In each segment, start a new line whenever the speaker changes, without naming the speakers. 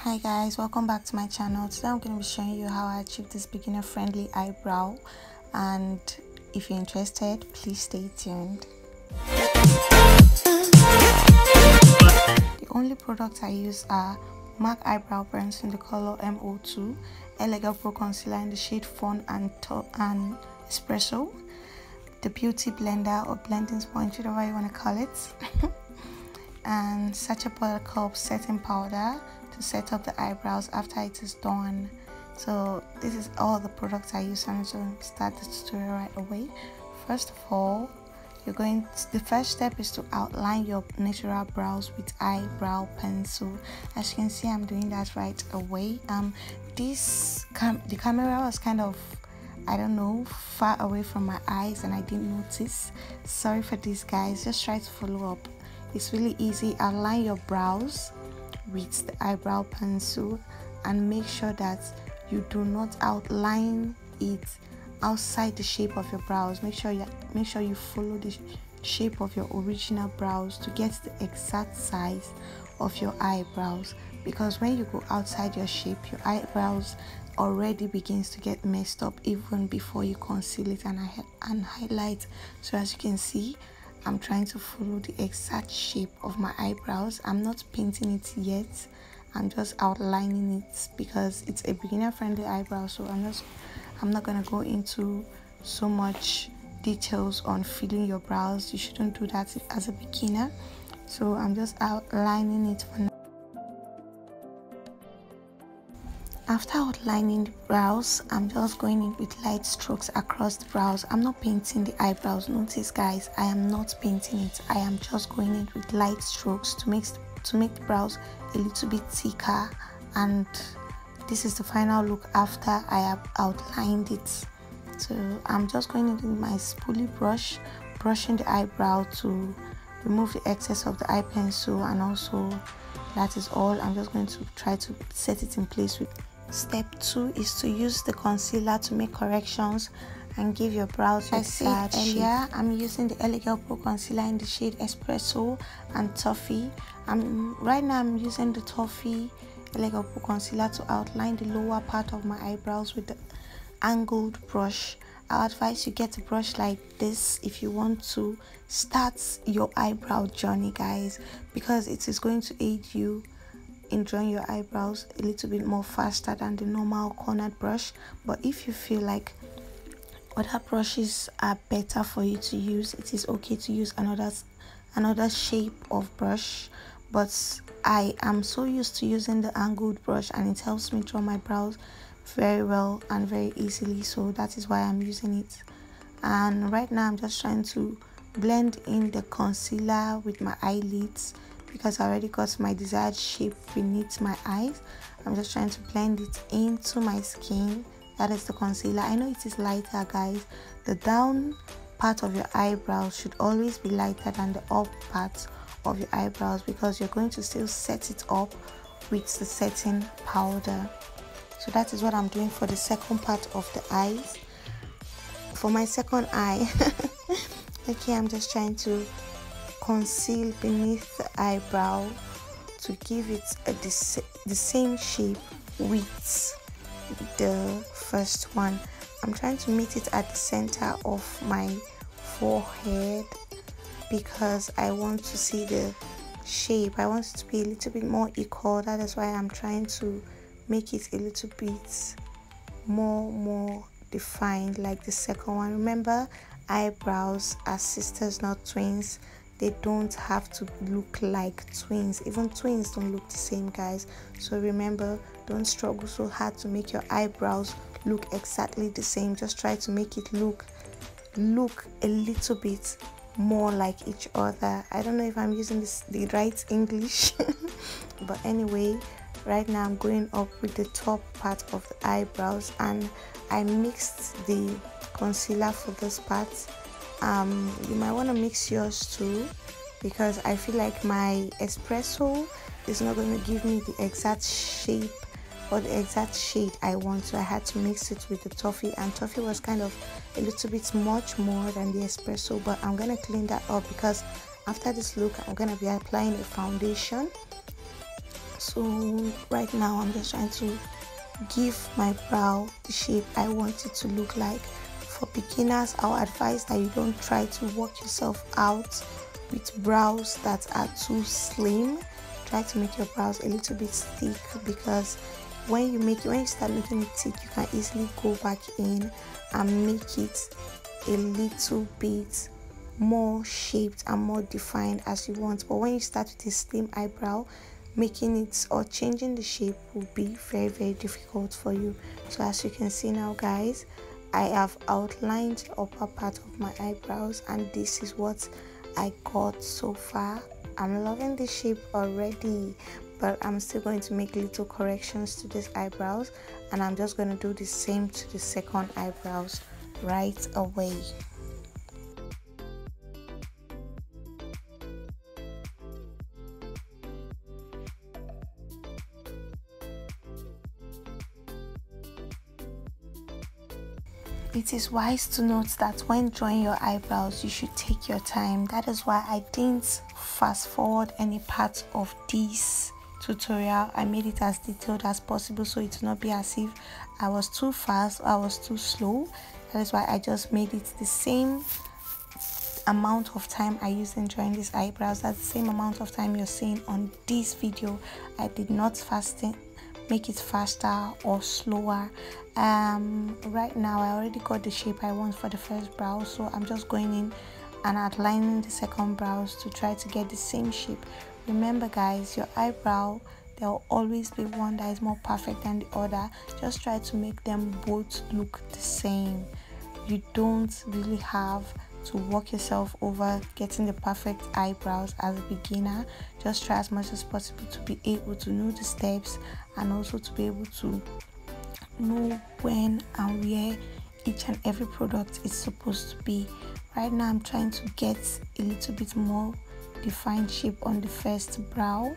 Hi guys, welcome back to my channel. Today I'm going to be showing you how I achieved this beginner friendly eyebrow, and if you're interested, please stay tuned. The only products I use are MAC eyebrow pens in the color MO2, Eyebrow concealer in the shade Fawn and Espresso, the beauty blender or blending sponge, whatever you want to call it, and Sacha Buttercup setting powder to set up the eyebrows after it is done. So this is all the products I use. I'm going to start the tutorial right away. First of all, the first step is to outline your natural brows with eyebrow pencil. As you can see, I'm doing that right away. The camera was kind of, I don't know, far away from my eyes and I didn't notice. Sorry for this guys, just try to follow up. It's really easy. Outline your brows with the eyebrow pencil and make sure that you do not outline it outside the shape of your brows. Make sure you follow the shape of your original brows to get the exact size of your eyebrows, because when you go outside your shape, your eyebrows already begins to get messed up even before you conceal it and highlight. So as you can see, I'm trying to follow the exact shape of my eyebrows. I'm not painting it yet, I'm just outlining it because it's a beginner friendly eyebrow. So I'm not gonna go into so much details on filling your brows. You shouldn't do that as a beginner. So I'm just outlining it for now. After outlining the brows, I'm just going in with light strokes across the brows. I'm not painting the eyebrows. Notice guys, I am not painting it. I am just going in with light strokes to make the brows a little bit thicker, and this is the final look after I have outlined it. So I'm just going in with my spoolie brush, brushing the eyebrow to remove the excess of the eye pencil, and also that is all. I'm just going to try to set it in place with. Step 2 is to use the concealer to make corrections and give your brows a sad shape. I'm using the Eyebrow concealer in the shade Espresso and Toffee. Right now I'm using the Toffee Eyebrow concealer to outline the lower part of my eyebrows with the angled brush. I advise you get a brush like this if you want to start your eyebrow journey, guys, because it is going to aid you in drawing your eyebrows a little bit more faster than the normal cornered brush. But if you feel like other brushes are better for you to use, it is okay to use another shape of brush. But I am so used to using the angled brush and it helps me draw my brows very well and very easily, so that is why I'm using it. And right now I'm just trying to blend in the concealer with my eyelids because I already got my desired shape beneath my eyes. I'm just trying to blend it into my skin. That is the concealer. I know it is lighter, guys. The down part of your eyebrows should always be lighter than the up part of your eyebrows, because you're going to still set it up with the setting powder. So that is what I'm doing for the second part of the eyes. For my second eye, okay, I'm just trying to conceal beneath the eyebrow to give it the same shape with the first one. I'm trying to meet it at the center of my forehead because I want to see the shape. I want it to be a little bit more equal. That is why I'm trying to make it a little bit more defined like the second one. Remember, eyebrows are sisters, not twins. They don't have to look like twins. Even twins don't look the same, guys. So remember, don't struggle so hard to make your eyebrows look exactly the same. Just try to make it look a little bit more like each other. I don't know if I'm using the right English but anyway, right now I'm going up with the top part of the eyebrows, and I mixed the concealer for this part. You might want to mix yours too, because I feel like my Espresso is not going to give me the exact shape or the exact shade I want, so I had to mix it with the Toffee, and Toffee was kind of a little bit much more than the Espresso. But I'm going to clean that up because after this look I'm going to be applying a foundation So right now I'm just trying to give my brow the shape I want it to look like. For beginners, I'll advise that you don't try to work yourself out with brows that are too slim. Try to make your brows a little bit thick, because when you start making it thick, you can easily go back in and make it a little bit more shaped and more defined as you want. But when you start with a slim eyebrow, making it or changing the shape will be very difficult for you. So as you can see now, guys, I have outlined the upper part of my eyebrows, and this is what I got so far. I'm loving the shape already, but I'm still going to make little corrections to these eyebrows, and I'm just going to do the same to the second eyebrows right away. It is wise to note that when drawing your eyebrows, you should take your time. That is why I didn't fast forward any part of this tutorial. I made it as detailed as possible, so it will not be as if I was too fast or I was too slow. That is why I just made it the same amount of time I used in drawing these eyebrows. That's the same amount of time you're seeing on this video. I did not make it faster or slower. Right now I already got the shape I want for the first brow, so I'm just going in and outlining the second brows to try to get the same shape. Remember guys, your eyebrow, there will always be one that is more perfect than the other. Just try to make them both look the same. You don't really have to work yourself over getting the perfect eyebrows as a beginner. Just try as much as possible to be able to know the steps, and also to be able to know when and where each and every product is supposed to be. Right now I'm trying to get a little bit more defined shape on the first brow.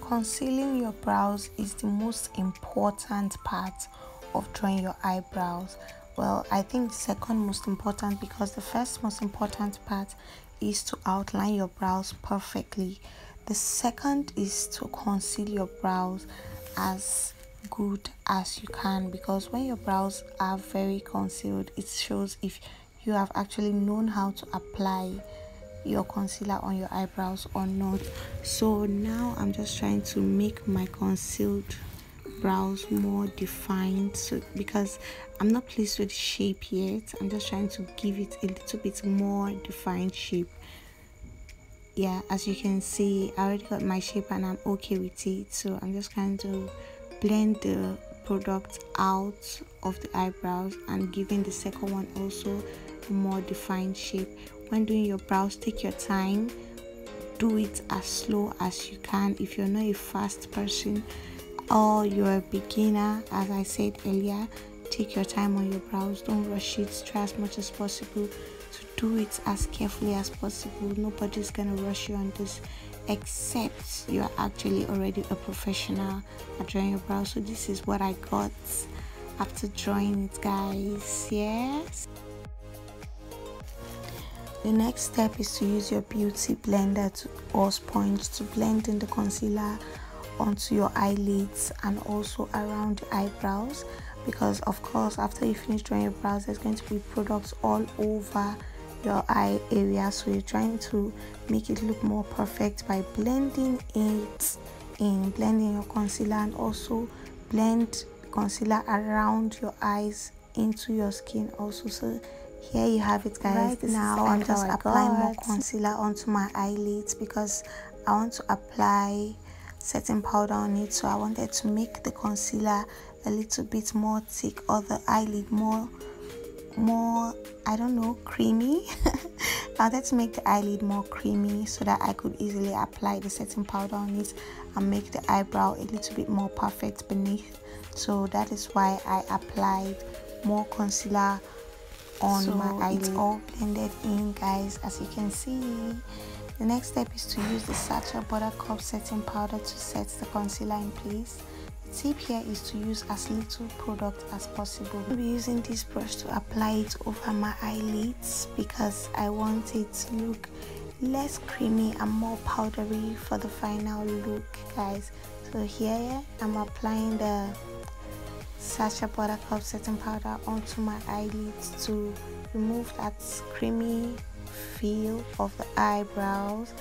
Concealing your brows is the most important part of drawing your eyebrows. Well, I think the second most important, because the first most important part is to outline your brows perfectly. The second is to conceal your brows as good as you can, because when your brows are very concealed, it shows if you have actually known how to apply your concealer on your eyebrows or not. So now I'm just trying to make my concealed brows more defined, so because I'm not pleased with the shape yet, I'm just trying to give it a little bit more defined shape. Yeah, as you can see, I already got my shape and I'm okay with it, so I'm just trying to blend the product out of the eyebrows and giving the second one also a more defined shape. When doing your brows, take your time, do it as slow as you can. If you're not a fast person or you're a beginner, as I said earlier, take your time on your brows, don't rush it. Try as much as possible to do it as carefully as possible. Nobody's gonna rush you on this except you're actually already a professional at drawing your brows. So this is what I got after drawing it, guys. Yes, the next step is to use your beauty blender or sponge to blend in the concealer onto your eyelids and also around the eyebrows, because of course after you finish drawing your brows, there's going to be products all over your eye area. So you're trying to make it look more perfect by blending it in, blending your concealer, and also blend the concealer around your eyes into your skin also. So here you have it, guys. Right now I'm just applying more concealer onto my eyelids because I want to apply setting powder on it. So I wanted to make the concealer a little bit more thick, or the eyelid more I don't know, creamy. I wanted to make the eyelid more creamy so that I could easily apply the setting powder on it and make the eyebrow a little bit more perfect beneath. So that is why I applied more concealer on my eyelid. It's all blended in, guys. As you can see, The next step is to use the Sacha Buttercup setting powder to set the concealer in place. The tip here is to use as little product as possible. I'll be using this brush to apply it over my eyelids because I want it to look less creamy and more powdery for the final look, guys. So here I'm applying the Sacha Buttercup setting powder onto my eyelids to remove that creamy feel of the eyebrows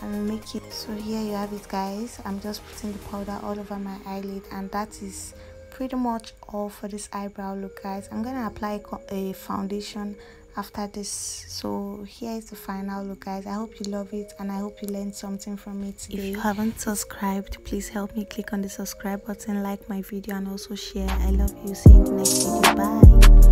and make it. So here you have it, guys. I'm just putting the powder all over my eyelid, and that is pretty much all for this eyebrow look, guys. I'm gonna apply a foundation after this. So here is the final look, guys. I hope you love it and I hope you learned something from it today. If you haven't subscribed, please help me click on the subscribe button, like my video, and also share. I love you. See you in the next video. Bye.